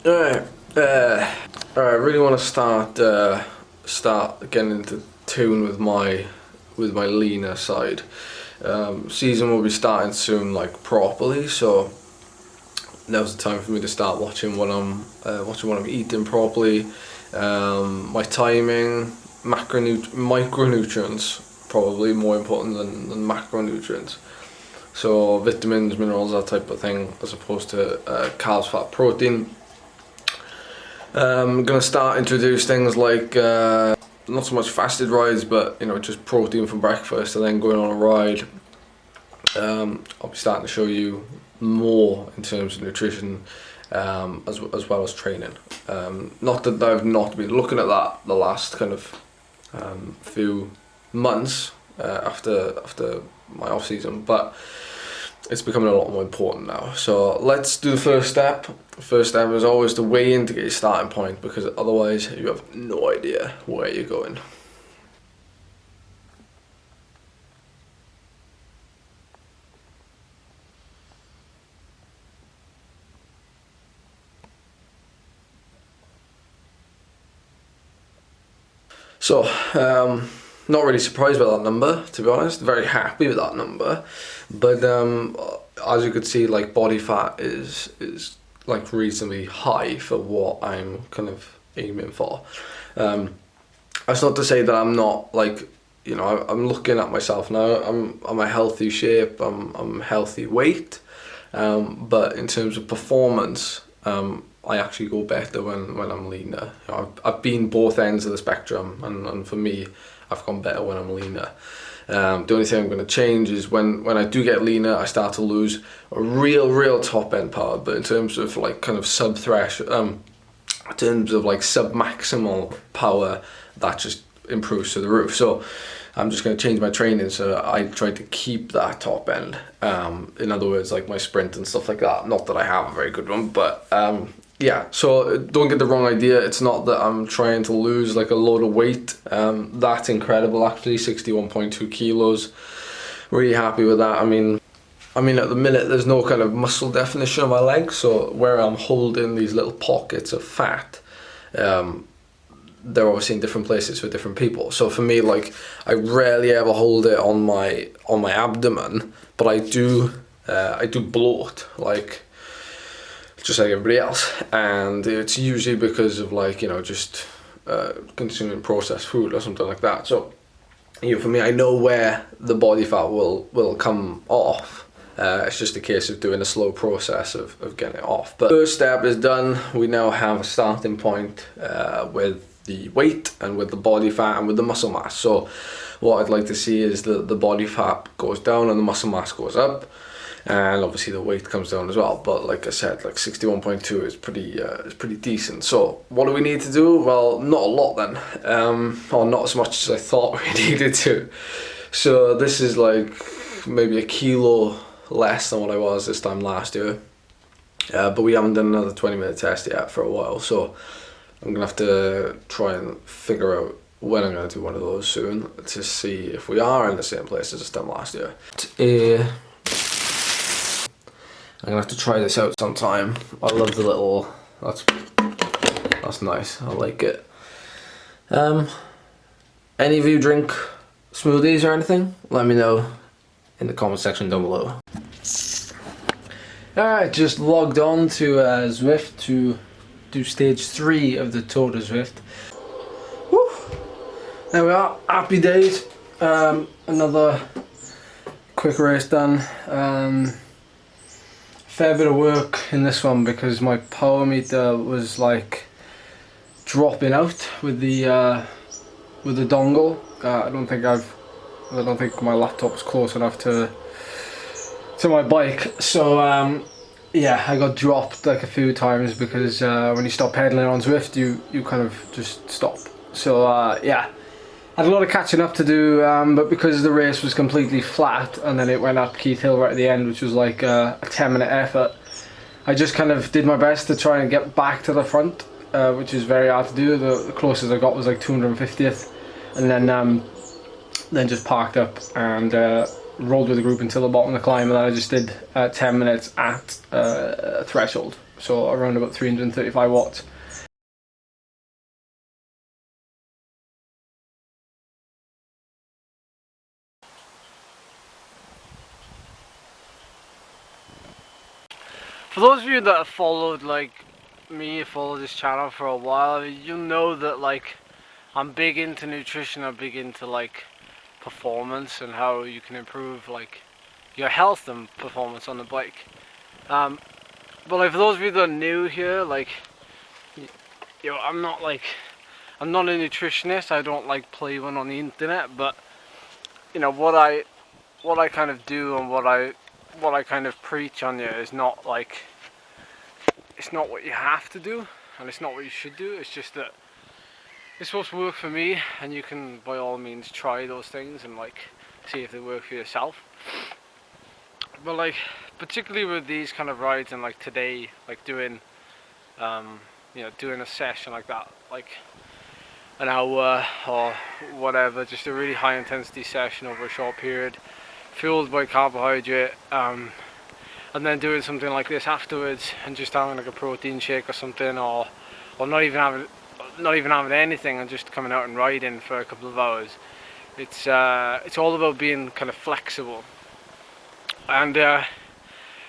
Alright, I really want to start getting into tune with my leaner side. Season will be starting soon, like properly, so now's the time for me to start watching what I'm eating properly. My timing, micronutrients probably more important than macronutrients. So vitamins, minerals, that type of thing, as opposed to carbs, fat, protein. I'm gonna start introduce things like not so much fasted rides, but just protein for breakfast and then going on a ride. I'll be starting to show you more in terms of nutrition, as well as training. Not that I've not been looking at that the last kind of few months after my off season, but it's becoming a lot more important now. So let's do the first step. The first step is always to weigh in to get your starting point, because otherwise you have no idea where you're going. So, not really surprised by that number, to be honest. Very happy with that number, but as you could see, like body fat is like reasonably high for what I'm kind of aiming for. That's not to say that I'm not, like, I'm looking at myself now. I'm a healthy shape. I'm healthy weight, but in terms of performance, I actually go better when I'm leaner. I've been both ends of the spectrum, and for me, I've gone better when I'm leaner. The only thing I'm going to change is when I do get leaner, I start to lose a real top end power. But in terms of like kind of in terms of like sub maximal power, that just improves to the roof. So I'm just going to change my training so I try to keep that top end. In other words, like my sprint and stuff like that. Not that I have a very good one, but yeah, so don't get the wrong idea. It's not that I'm trying to lose like a load of weight. That's incredible, actually, 61.2 kilos. Really happy with that. I mean, at the minute, there's no kind of muscle definition of my legs. So where I'm holding these little pockets of fat, they're obviously in different places for different people. So for me, like, I rarely ever hold it on my abdomen, but I do bloat, like, just like everybody else, and it's usually because of like just consuming processed food or something like that. So for me, I know where the body fat will come off. It's just a case of doing a slow process of getting it off. But first step is done. We now have a starting point with the weight and with the body fat and with the muscle mass. So what I'd like to see is that the body fat goes down and the muscle mass goes up. And obviously the weight comes down as well, but like I said, like 61.2 is pretty decent. So what do we need to do? Well, not a lot then, or not as much as I thought we needed to. So this is like maybe a kilo less than what I was this time last year, but we haven't done another 20-minute test yet for a while, so I'm gonna have to try and figure out when I'm gonna do one of those soon to see if we are in the same place as this time last year. I'm gonna have to try this out sometime. I love the little, that's nice, I like it. Any of you drink smoothies or anything? Let me know in the comment section down below. Alright, just logged on to Zwift to do stage 3 of the Tour de Zwift. Woo! There we are, happy days. Another quick race done. Fair bit of work in this one because my power meter was like dropping out with the dongle. I don't think my laptop was close enough to my bike. So yeah, I got dropped like a few times because when you stop pedaling on Zwift, you kind of just stop. So yeah. I had a lot of catching up to do, but because the race was completely flat and then it went up Keith Hill right at the end, which was like a 10-minute effort, I just kind of did my best to try and get back to the front, which is very hard to do. The closest I got was like 250th, and then just parked up and rolled with the group until the bottom of the climb, and then I just did 10 minutes at threshold. so around about 335 watts. For those of you that have followed me, followed this channel for a while, you know that I'm big into nutrition. I'm big into performance and how you can improve your health and performance on the bike. But for those of you that are new here, I'm not a nutritionist. I don't play one on the internet, but what I kind of do and what I kind of preach on you is not it's not what you have to do, and it's not what you should do. It's just that it's supposed to work for me, and you can by all means try those things and see if they work for yourself. But particularly with these kind of rides, and today, doing doing a session like that, an hour or whatever, just a really high intensity session over a short period, fueled by carbohydrate, and then doing something like this afterwards, and just having a protein shake or something, or not even having anything, and just coming out and riding for a couple of hours. It's all about being kind of flexible, and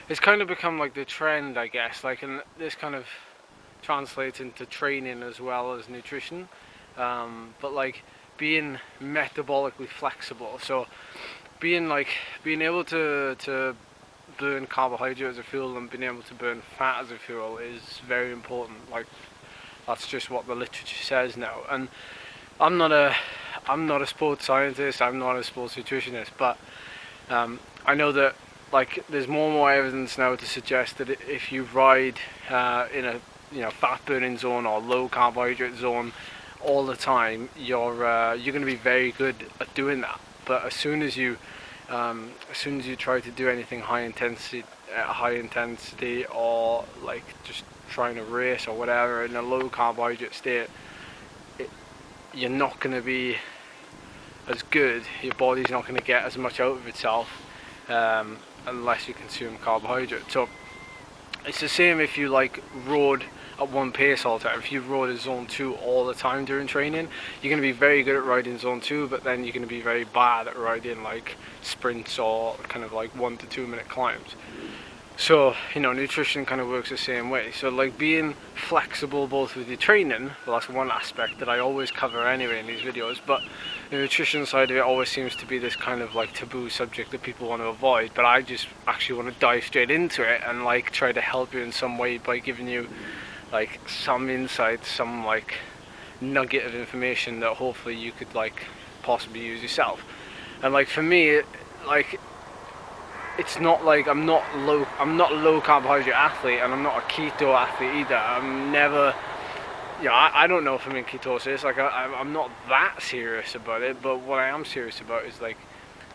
it's kind of become the trend, I guess. And this kind of translates into training as well as nutrition, but being metabolically flexible. So being able to burn carbohydrate as a fuel and being able to burn fat as a fuel is very important. That's just what the literature says now. And I'm not a sports scientist, I'm not a sports nutritionist, but I know that there's more and more evidence now to suggest that if you ride in a fat burning zone or low carbohydrate zone all the time, you're going to be very good at doing that. But as soon as you try to do anything high intensity or just trying to race or whatever in a low carbohydrate state, you're not going to be as good. Your body's not going to get as much out of itself unless you consume carbohydrate. So it's the same if you rode at one pace all the time. If you rode a zone 2 all the time during training, you're going to be very good at riding zone 2, but then you're going to be very bad at riding sprints or kind of 1 to 2 minute climbs. So nutrition kind of works the same way. So being flexible both with your training, well, that's one aspect that I always cover anyway in these videos, but the nutrition side of it always seems to be this kind of taboo subject that people want to avoid. But I just actually want to dive straight into it and try to help you in some way by giving you some insight, some nugget of information that hopefully you could possibly use yourself. And for me, it's not I'm not a low carbohydrate athlete, and I'm not a keto athlete either. I'm never, I don't know if I'm in ketosis. I'm not that serious about it, but what I am serious about is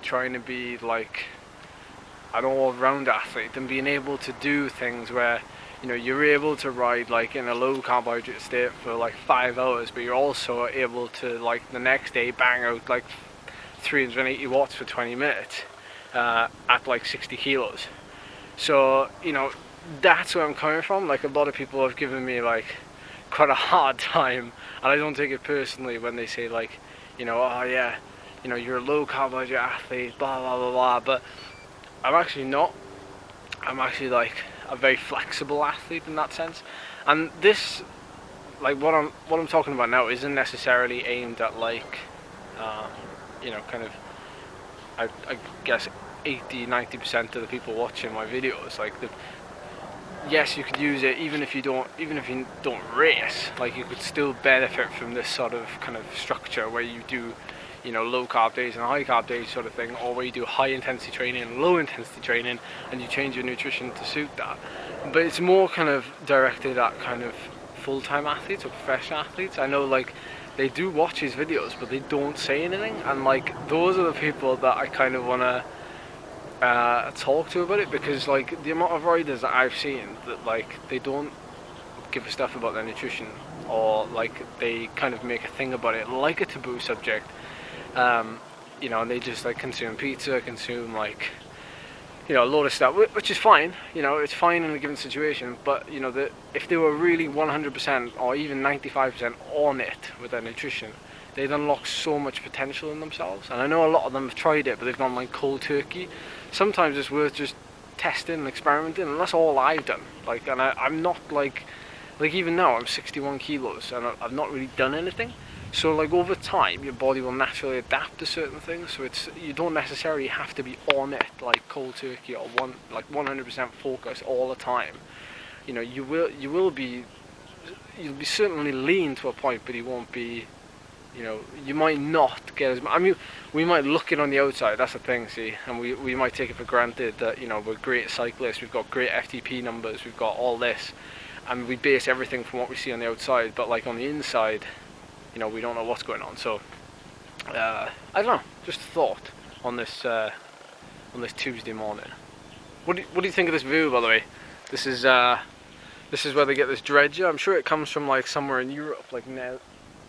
trying to be an all-round athlete and being able to do things where you're able to ride in a low carbohydrate state for 5 hours, but you're also able to the next day bang out 380 watts for 20 minutes at 60 kilos. So that's where I'm coming from. A lot of people have given me quite a hard time, and I don't take it personally when they say oh yeah, you're a low carbohydrate athlete, blah blah blah blah. But I'm actually not. I'm actually a very flexible athlete in that sense. And this what I'm talking about now isn't necessarily aimed at kind of I guess 80-90% of the people watching my videos. Yes, you could use it even if you don't race. You could still benefit from this sort of kind of structure where you do low carb days and high carb days sort of thing, or where you do high intensity training and low intensity training, and you change your nutrition to suit that. But it's more kind of directed at kind of full-time athletes or professional athletes. I know they do watch his videos, but they don't say anything, and those are the people that I kind of want to talk to about it, because the amount of riders that I've seen that they don't give a stuff about their nutrition, or they kind of make a thing about it like a taboo subject, and they just consume pizza, consume you know, a load of stuff, which is fine. You know, it's fine in a given situation. But you know, if they were really 100% or even 95% on it with their nutrition, they'd unlock so much potential in themselves. And I know a lot of them have tried it, but they've gone like cold turkey. Sometimes it's worth just testing and experimenting, and that's all I've done. Like, and I'm not like even now I'm 61 kilos and I've not really done anything. So like over time, your body will naturally adapt to certain things. So you don't necessarily have to be on it like cold turkey or 100% focus all the time. You know, you'll be certainly lean to a point, but you won't be. You know, you might not get as much. I mean, we might look it on the outside. That's the thing, see, and we might take it for granted that, you know, we're great cyclists. We've got great FTP numbers. We've got all this, and we base everything from what we see on the outside. But like on the inside, you know, we don't know what's going on. So I don't know, just a thought on this Tuesday morning. What do you think of this view, by the way? This is where they get this dredger. I'm sure it comes from like somewhere in Europe, like now,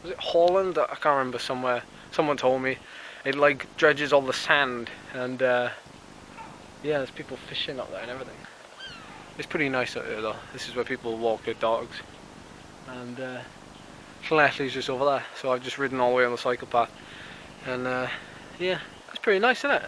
was it Holland? I can't remember. Somewhere, someone told me it like dredges all the sand, and yeah, there's people fishing up there and everything. It's pretty nice out there though. This is where people walk their dogs, and Leslie's just over there, so I've just ridden all the way on the cycle path, and yeah, it's pretty nice, isn't it?